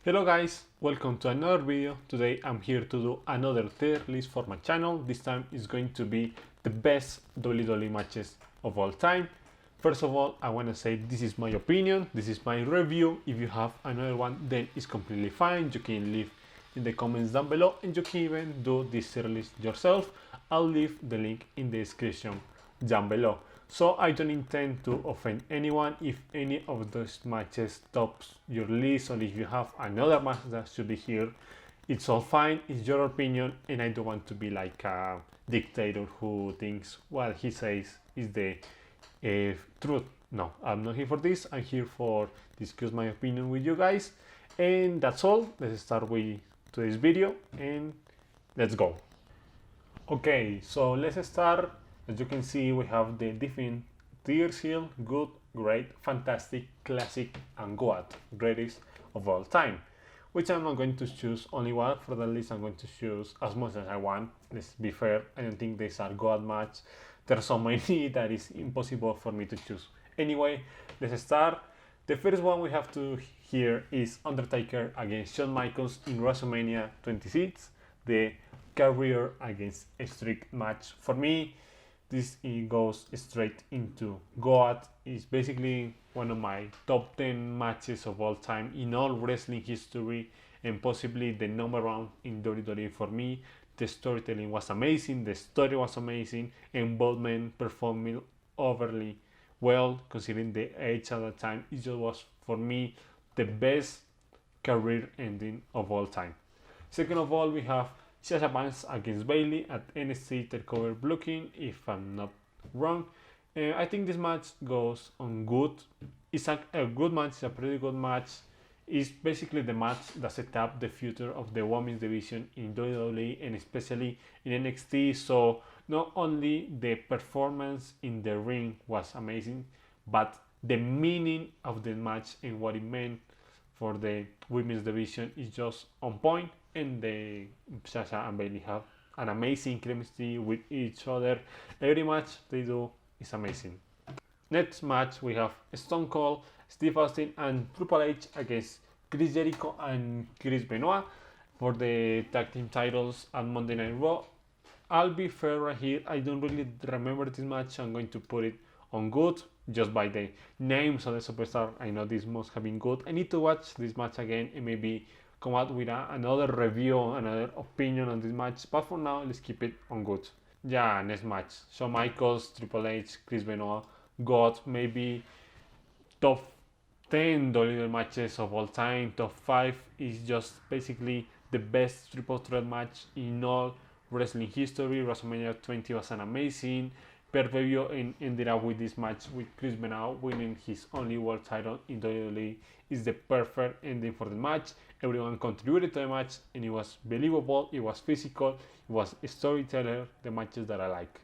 Hello guys, welcome to another video. Today I'm here to do another tier list for my channel. This time is going to be the best WWE matches of all time. First of all, I want to say this is my opinion, this is my review. If you have another one, then it's completely fine. You can leave in the comments down below and you can even do this tier list yourself. I'll leave the link in the description down below. So I don't intend to offend anyone. If any of those matches tops your list, or if you have another match that should be here, it's all fine. It's your opinion, and I don't want to be like a dictator who thinks what he says is the truth. No, I'm not here for this. I'm here for discuss my opinion with you guys, and that's all. Let's start with today's video and let's go. Okay, so let's start. As you can see, we have the different tiers here: good, great, fantastic, classic, and goat, greatest of all time. Which I'm not going to choose only one for the list. I'm going to choose as much as I want. Let's be fair. I don't think these are goat match. There's so many that is impossible for me to choose. Anyway, let's start. The first one we have to here is Undertaker against Shawn Michaels in WrestleMania 26. The career against streak match. For me, this goes straight into GOAT. It's basically one of my top 10 matches of all time in all wrestling history, and possibly the number one in WWE for me. The storytelling was amazing, the story was amazing, and both men performed overly well considering the age at the time. It just was for me the best career ending of all time. Second of all, we have Sasha Banks against Bayley at NXT TakeOver Brooklyn, if I'm not wrong. I think this match goes on good. It's a good match, it's a pretty good match. It's basically the match that set up the future of the women's division in WWE and especially in NXT. So not only the performance in the ring was amazing, but the meaning of the match and what it meant for the women's division is just on point, and the Sasha and Bayley have an amazing chemistry with each other. Every match they do is amazing. Next match we have Stone Cold, Steve Austin and Triple H against Chris Jericho and Chris Benoit for the tag team titles at Monday Night Raw. I'll be fair right here, I don't really remember this match. I'm going to put it on good just by the names of the superstar. I know this must have been good. I need to watch this match again and maybe come out with another review, another opinion on this match, but for now let's keep it on good. Yeah, next match, Shawn Michaels, Triple H, Chris Benoit, got maybe top 10 WWE matches of all time. Top 5 is just basically the best triple threat match in all wrestling history. WrestleMania 20 was an amazing pay-per-view and ended up with this match with Chris Benoit winning his only world title in WWE. Is the perfect ending for the match. Everyone contributed to the match and it was believable, it was physical, it was a storyteller, the matches that I like.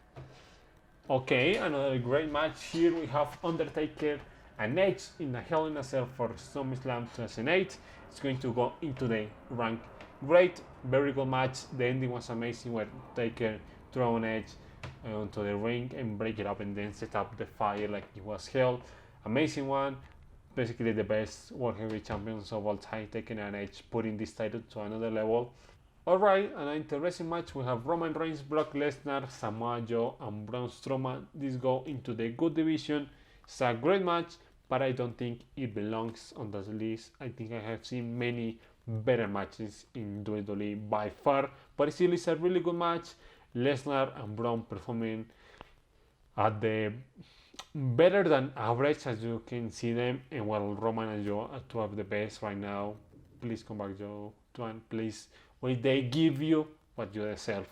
Okay, another great match. Here we have Undertaker and Edge in a Hell in a Cell for SummerSlam 2008. It's going to go into the rank. Great, very good match. The ending was amazing where Taker threw on Edge onto the ring and break it up and then set up the fire like it was hell. Amazing one. Basically the best World Heavyweight Champions of all time, taking an Edge, putting this title to another level. Alright, an interesting match. We have Roman Reigns, Brock Lesnar, Samoa Joe and Braun Strowman. These go into the good division. It's a great match, but I don't think it belongs on this list. I think I have seen many better matches in WWE by far, but still it's a really good match. Lesnar and Braun performing at the better than average, as you can see them, and while Roman and Joe are two of the best right now. Please come back, Joe. Please, will they give you what you deserve?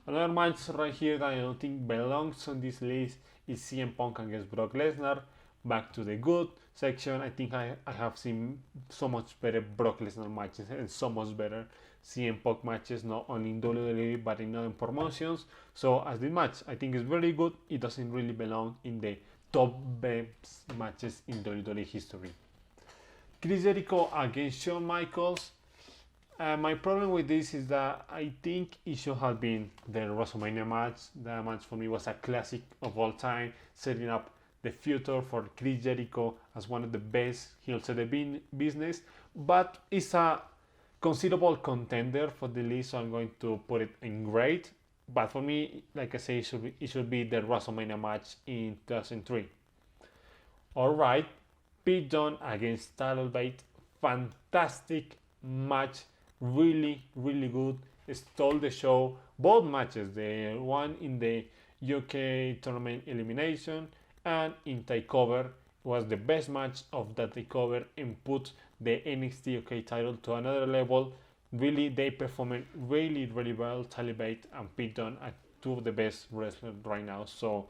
Another match right here that I don't think belongs on this list is CM Punk against Brock Lesnar. Back to the good section. I think I have seen so much better Brock Lesnar matches and so much better CM Punk matches, not only in WWE but in other promotions. So as this match, I think is very good. It doesn't really belong in the top best matches in WWE history. Chris Jericho against Shawn Michaels. My problem with this is that I think it should have been the WrestleMania match. That match for me was a classic of all time, setting up the future for Chris Jericho as one of the best heels of the business. but it's a considerable contender for the list, so I'm going to put it in great. But for me, like I say, it should be the WrestleMania match in 2003. Alright, Pete Dunne against Tyler Bate. Fantastic match. Really, really good. Stole the show. Both matches, the one in the UK tournament elimination and in Takeover, was the best match of that Takeover and put the NXT UK title to another level. Really, they performed really, really well. Tyler Bate and Pete Dunne are two of the best wrestlers right now. So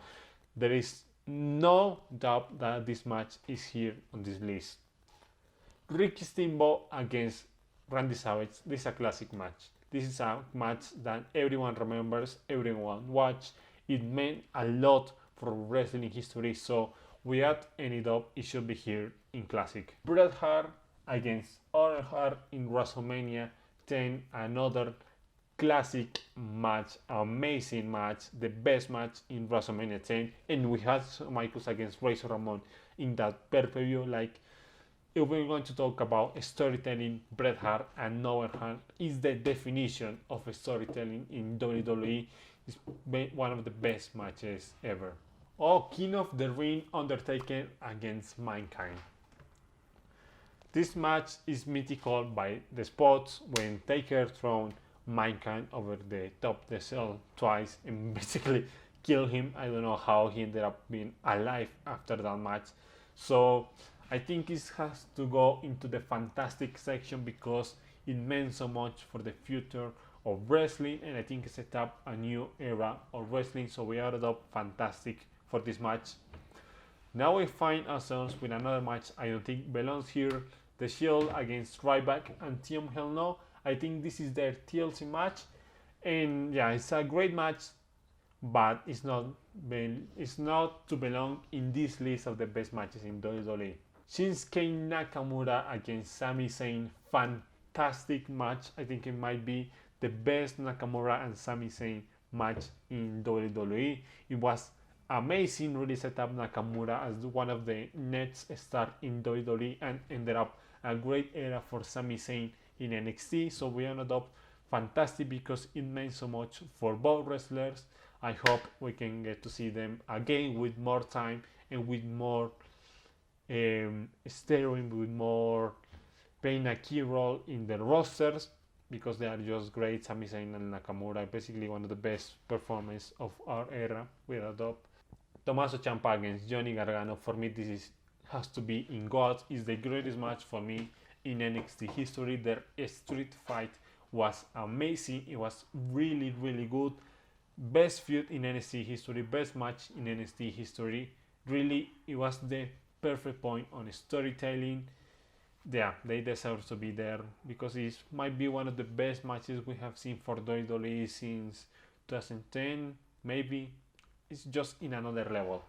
there is no doubt that this match is here on this list. Ricky Steamboat against Randy Savage. This is a classic match. This is a match that everyone remembers, everyone watched. It meant a lot for wrestling history, so without any doubt, it should be here in classic. Bret Hart against Owen Hart in WrestleMania 10, another classic match, amazing match, the best match in WrestleMania 10, and we had Michaels against Razor Ramon in that pay-per-view. Like, if we're going to talk about storytelling, Bret Hart and Owen Hart is the definition of storytelling in WWE. It's one of the best matches ever. Oh, King of the Ring, Undertaker against Mankind. This match is mythical by the spots when Taker thrown Mankind over the top the cell twice and basically killed him. I don't know how he ended up being alive after that match. So I think it has to go into the fantastic section because it meant so much for the future of wrestling, and I think it set up a new era of wrestling. So we added up fantastic for this match. Now we find ourselves with another match I don't think belongs here. The Shield against Ryback and Team Hell No. I think this is their TLC match, and yeah, it's a great match, but it's not to belong in this list of the best matches in WWE. Shinsuke Nakamura against Sami Zayn, fantastic match. I think it might be the best Nakamura and Sami Zayn match in WWE. It was amazing, really set up Nakamura as one of the next star in WWE and ended up a great era for Sami Zayn in NXT. So we ended up fantastic because it meant so much for both wrestlers. I hope we can get to see them again with more time and with more steering, with more playing a key role in the rosters, because they are just great. Sami Zayn and Nakamura, basically one of the best performances of our era, without doubt. Tommaso Ciampa against Johnny Gargano, for me this has to be in God. Is the greatest match for me in NXT history. Their street fight was amazing. It was really, really good. Best feud in NXT history, best match in NXT history. Really, it was the perfect point on storytelling. Yeah, they deserve to be there because it might be one of the best matches we have seen for WWE since 2010. Maybe it's just in another level.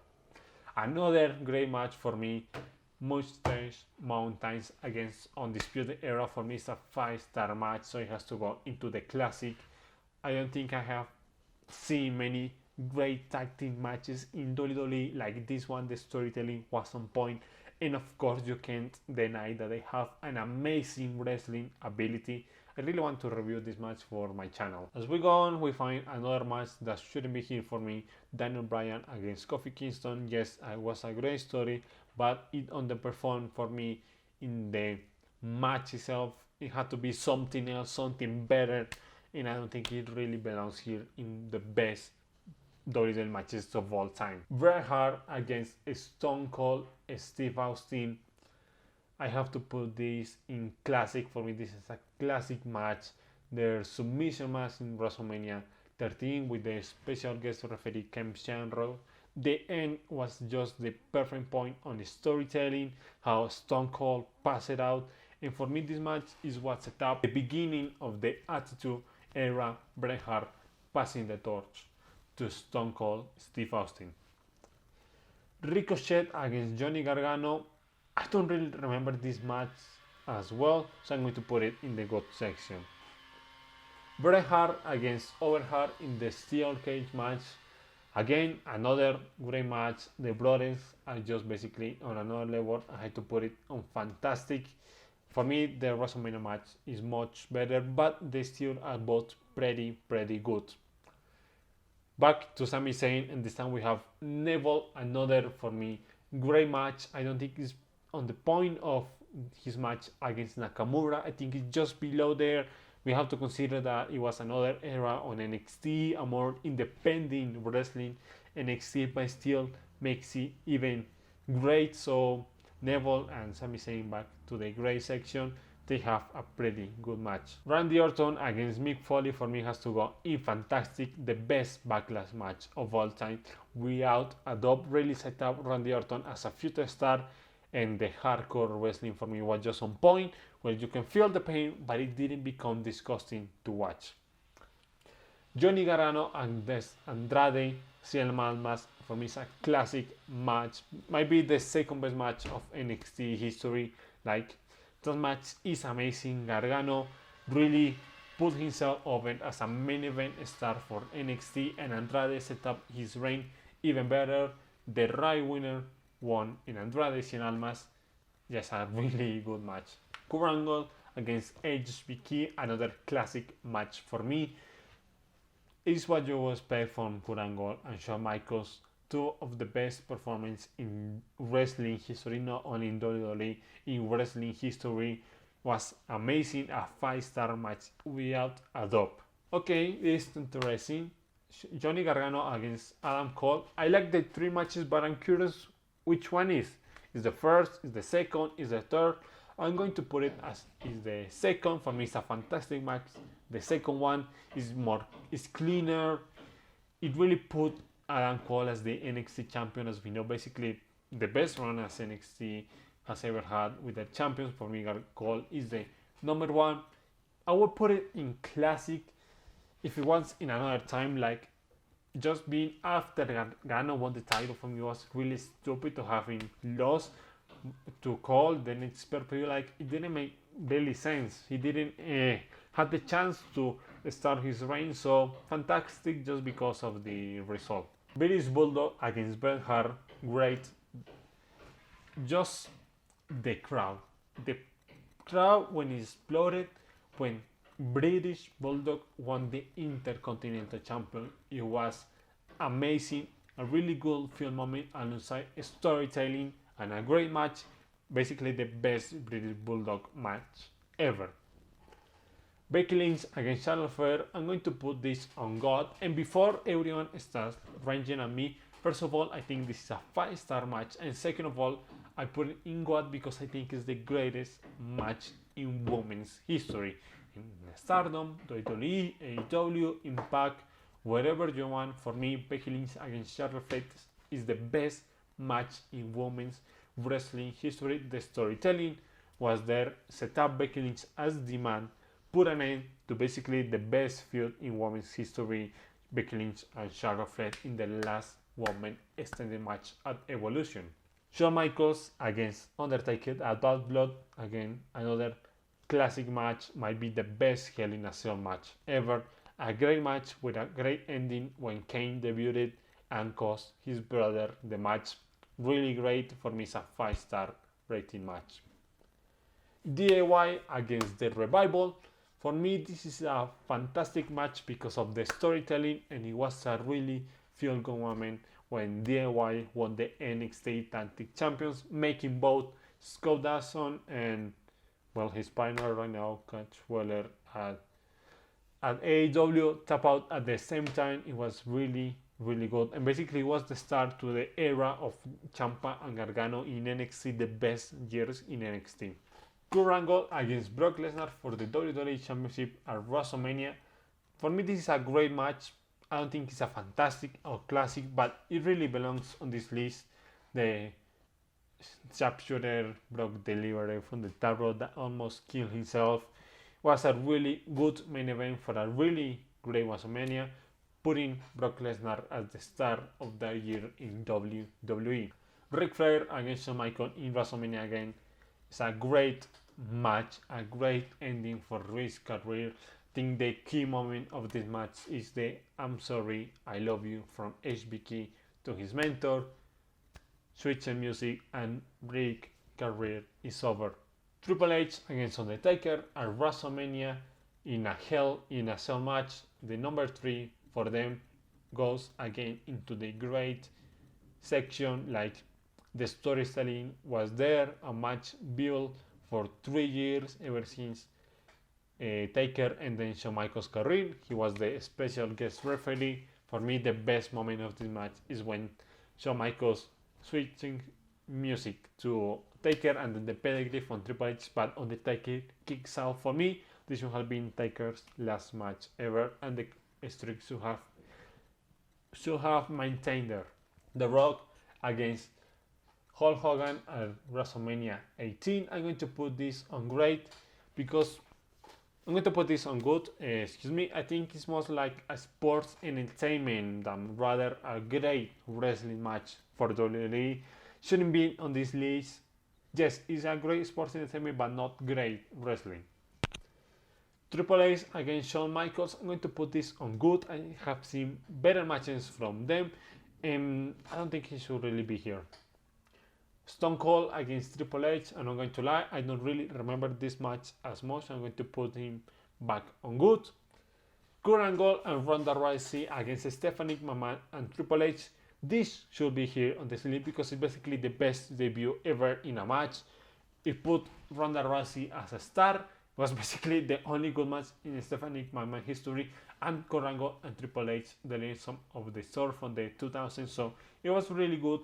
Another great match for me, Mustache Mountains against Undisputed Era. For me, it's a 5-star match, so it has to go into the classic. I don't think I have seen many great tag team matches in WWE like this one. The storytelling was on point, and of course you can't deny that they have an amazing wrestling ability. I really want to review this match for my channel. As we go on, we find another match that shouldn't be here for me, Daniel Bryan against Kofi Kingston. Yes, it was a great story, but it underperformed for me in the match itself. It had to be something else, something better, and I don't think it really belongs here in the best WWE matches of all time. Bret Hart against Stone Cold Steve Austin. I have to put this in classic. For me, this is a classic match. Their submission match in WrestleMania 13 with the special guest referee Ken Shamrock. The end was just the perfect point on the storytelling, how Stone Cold passed it out. And for me, this match is what set up the beginning of the Attitude Era, Bret Hart passing the torch to Stone Cold Steve Austin. Ricochet against Johnny Gargano. I don't really remember this match as well, so I'm going to put it in the GOAT section. Bret Hart against Owen Hart in the steel cage match. Again, another great match. The brothers are just basically on another level. I had to put it on fantastic. For me, the WrestleMania match is much better, but they still are both pretty good. Back to Sami Zayn, and this time we have Neville, another for me great match. I don't think it's on the point of his match against Nakamura. I think it's just below there. We have to consider that it was another era on NXT, a more independent wrestling NXT, but still makes it even great. So Neville and Sami Zayn back to the great section. They have a pretty good match. Randy Orton against Mick Foley for me has to go in fantastic, the best backlash match of all time. Without a doubt, really set up Randy Orton as a future star, and the hardcore wrestling for me was just on point, where you can feel the pain, but it didn't become disgusting to watch. Johnny Gargano and Andrade Cien Almas for me is a classic match. Might be the second best match of NXT history. Like, that match is amazing. Gargano really put himself over as a main event star for NXT, and Andrade set up his reign even better. The right winner won in Andrade Cien Almas. Yes, a really good match. Kurt Angle against HBK, another classic match for me. It's what you would expect from Kurt Angle and Shawn Michaels, two of the best performances in wrestling history, not only in WWE, in wrestling history. Was amazing, a 5-star match without a doubt. Okay, this is interesting. Johnny Gargano against Adam Cole. I like the 3 matches, but I'm curious which one is. Is the first, is the second, is the third? I'm going to put it as is the second. For me, it's a fantastic match. The second one is cleaner. It really put Adam Cole as the NXT champion, as we know, basically the best run as NXT has ever had with the champions. For me, Cole is the number one. I would put it in classic if it was in another time, like just being after Gargano won the title. For me, was really stupid to have him lost to Cole. Then it's perfect. Like, it didn't make really sense. He didn't had the chance to start his reign, so fantastic just because of the result. British Bulldog against Bret Hart, great. Just the crowd when it exploded when British Bulldog won the Intercontinental Champion. It was amazing, a really good film moment alongside storytelling and a great match. Basically the best British Bulldog match ever. Becky Lynch against Charlotte Flair. I'm going to put this on God, and before everyone starts ranging at me, first of all, I think this is a 5-star match, and second of all, I put it in God because I think it's the greatest match in women's history. In Stardom, WWE, AEW, Impact, wherever you want. For me, Becky Lynch against Charlotte Flair is the best match in women's wrestling history. The storytelling was there, set up Becky Lynch as the man, put an end to basically the best feud in women's history, Becky Lynch and Charlotte Flair in the last woman extended match at Evolution. Shawn Michaels against Undertaker at Bad Blood, again another classic match, might be the best Hell in a Cell match ever. A great match with a great ending when Kane debuted and cost his brother the match. Really great. For me, it's a 5-star rating match. DIY against the Revival. For me, this is a fantastic match because of the storytelling, and it was a really feel-good moment when DIY won the NXT Tag Team Champions, making both Scott Dawson and, well, his partner right now, Catch Weller at AEW, tap out at the same time. It was really good, and basically it was the start to the era of Ciampa and Gargano in NXT, the best years in NXT. Kurt Angle against Brock Lesnar for the WWE Championship at WrestleMania. For me, this is a great match. I don't think it's a fantastic or classic, but it really belongs on this list. The sharpshooter Brock delivery from the top rope that almost killed himself was a really good main event for a really great WrestleMania, putting Brock Lesnar as the star of the year in WWE. Ric Flair against Shawn Michaels in WrestleMania again. It's a great match, a great ending for Ric's career. I think the key moment of this match is the "I'm sorry, I love you" from HBK to his mentor. Switch and music, and Ric's career is over. Triple H against Undertaker at WrestleMania in a Hell in a Cell match. The number 3 for them goes again into the great section, like the storytelling was there, a match built for 3 years ever since Taker and then Shawn Michaels' career. He was the special guest referee. For me, the best moment of this match is when Shawn Michaels switching music to Taker and then the pedigree from Triple H, but Undertaker kicks out. For me, this should have been Taker's last match ever, and the streak should have maintained there. The Rock against Hulk Hogan at WrestleMania 18. I'm going to put this on great because I'm going to put this on good. I think it's more like a sports entertainment than rather a great wrestling match for WWE. Shouldn't be on this list. Yes, it's a great sports entertainment, but not great wrestling. Triple H against Shawn Michaels. I'm going to put this on good. I have seen better matches from them, and I don't think he should really be here. Stone Cold against Triple H. I'm not going to lie, I don't really remember this match as much. I'm going to put him back on good. Kurt Angle and Ronda Rousey against Stephanie McMahon and Triple H. This should be here on this list because it's basically the best debut ever in a match. It put Ronda Rousey as a star. It was basically the only good match in Stephanie McMahon history, and Kurt Angle and Triple H delayed some of the story from the 2000s, so it was really good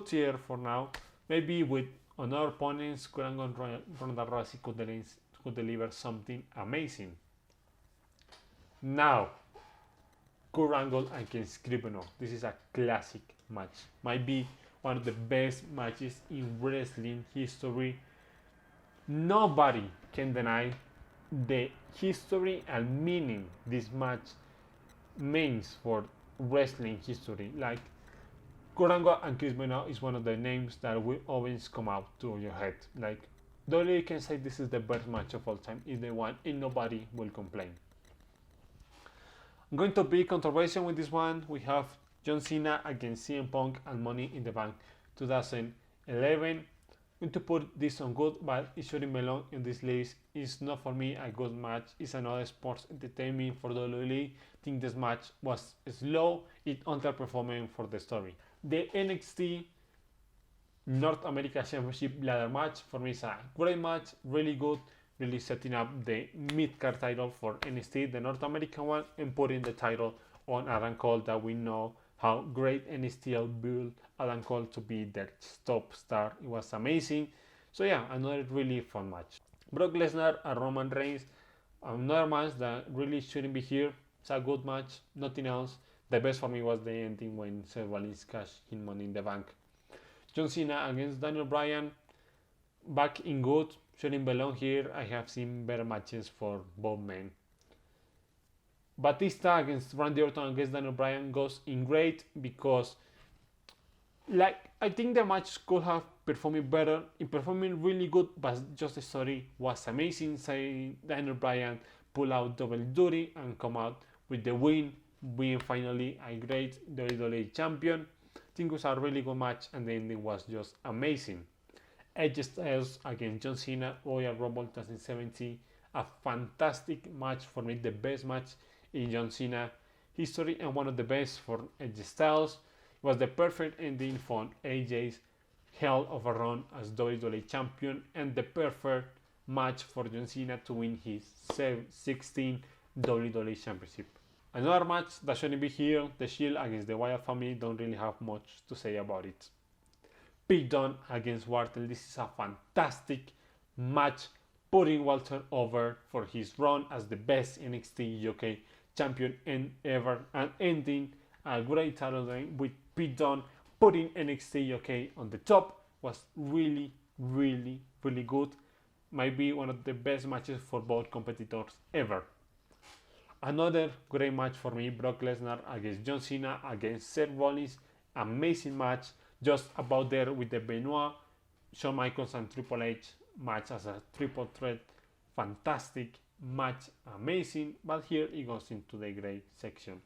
tier for now. Maybe with another opponents, Kurt Angle and Ronda Rousey could deliver something amazing. Now, Kurt Angle against Chris Benoit. This is a classic match. Might be one of the best matches in wrestling history. Nobody can deny the history and meaning this match means for wrestling history. Like, Kurt Angle and Chris Benoit is one of the names that will always come out to your head. Like, WWE can say this is the best match of all time if they want, and nobody will complain. I'm going to be controversial with this one. We have John Cena against CM Punk and Money in the Bank 2011. I'm going to put this on good, but it shouldn't belong in this list. It's not for me a good match. It's another sports entertainment for WWE. I think this match was slow. It underperformed for the story. The NXT North America Championship ladder match for me is a great match, really good, really setting up the mid-card title for NXT, the North American one, and putting the title on Adam Cole, that we know how great NXT built Adam Cole to be their top star. It was amazing. So yeah, another really fun match. Brock Lesnar and Roman Reigns, another match that really shouldn't be here. It's a good match, nothing else. The best for me was the ending when Seth Rollins cashed in Money in the Bank. John Cena against Daniel Bryan, back in good, shouldn't belong here. I have seen better matches for both men. Batista against Randy Orton against Daniel Bryan goes in great because, like, I think the match could have performed better. It performed really good, but just the story was amazing. Say Daniel Bryan pull out double duty and come out with the win, being finally a great WWE champion. I think it was a really good match, and the ending was just amazing. Edge Styles against John Cena, Royal Rumble 2017, a fantastic match for me, the best match in John Cena history and one of the best for Edge Styles. It was the perfect ending for AJ's hell of a run as WWE champion and the perfect match for John Cena to win his 16th WWE championship. Another match that shouldn't be here, The Shield against the Wyatt family, don't really have much to say about it. Pete Dunne against Wardell, this is a fantastic match, putting Walter over for his run as the best NXT UK champion ever, and ending a great title reign with Pete Dunne putting NXT UK on the top. Was really good. Might be one of the best matches for both competitors ever. Another great match for me, Brock Lesnar against John Cena against Seth Rollins. Amazing match, just about there with the Benoit, Shawn Michaels and Triple H match as a triple threat. Fantastic match, amazing, but here it goes into the great section.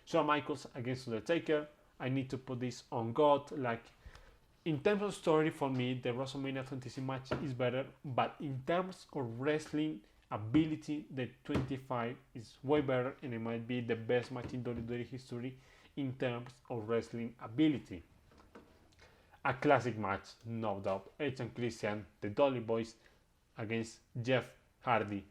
Shawn Michaels against Undertaker. I need to put this on God. Like, In terms of story, for me, the WrestleMania 26 match is better, but in terms of wrestling ability, the 25 is way better, and it might be the best match in WWE history in terms of wrestling ability. A classic match, no doubt. Edge and Christian, the Dolly Boys, against Jeff Hardy.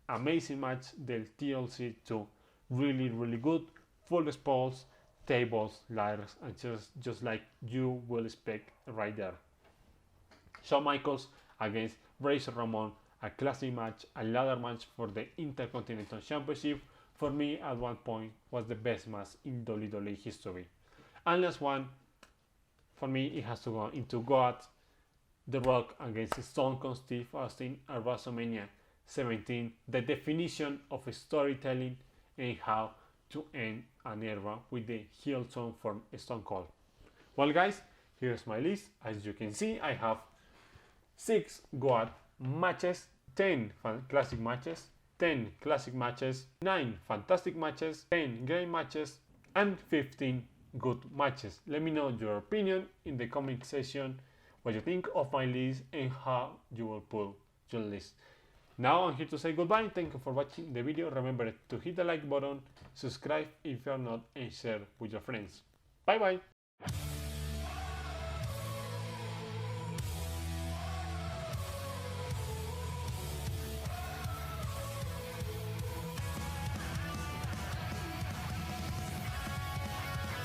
Amazing match del TLC 2. Really, really good. Full spots, tables, ladders, and just like you will expect right there. Shawn Michaels against Razor Ramon, a classic match, a ladder match for the Intercontinental Championship. For me, at one point, was the best match in WWE history. And last one, for me, it has to go into God, The Rock against Stone Cold Steve Austin at WrestleMania 17. The definition of storytelling and how to end an era with the heel turn from Stone Cold. Well, guys, here's my list. As you can see, I have 6 God matches, 10 classic matches, 10 classic matches, 9 fantastic matches, 10 great matches, and 15 good matches. Let me know your opinion in the comment section, what you think of my list and how you will put your list. Now I'm here to say goodbye. Thank you for watching the video. Remember to hit the like button, subscribe if you're not, and share with your friends. Bye bye.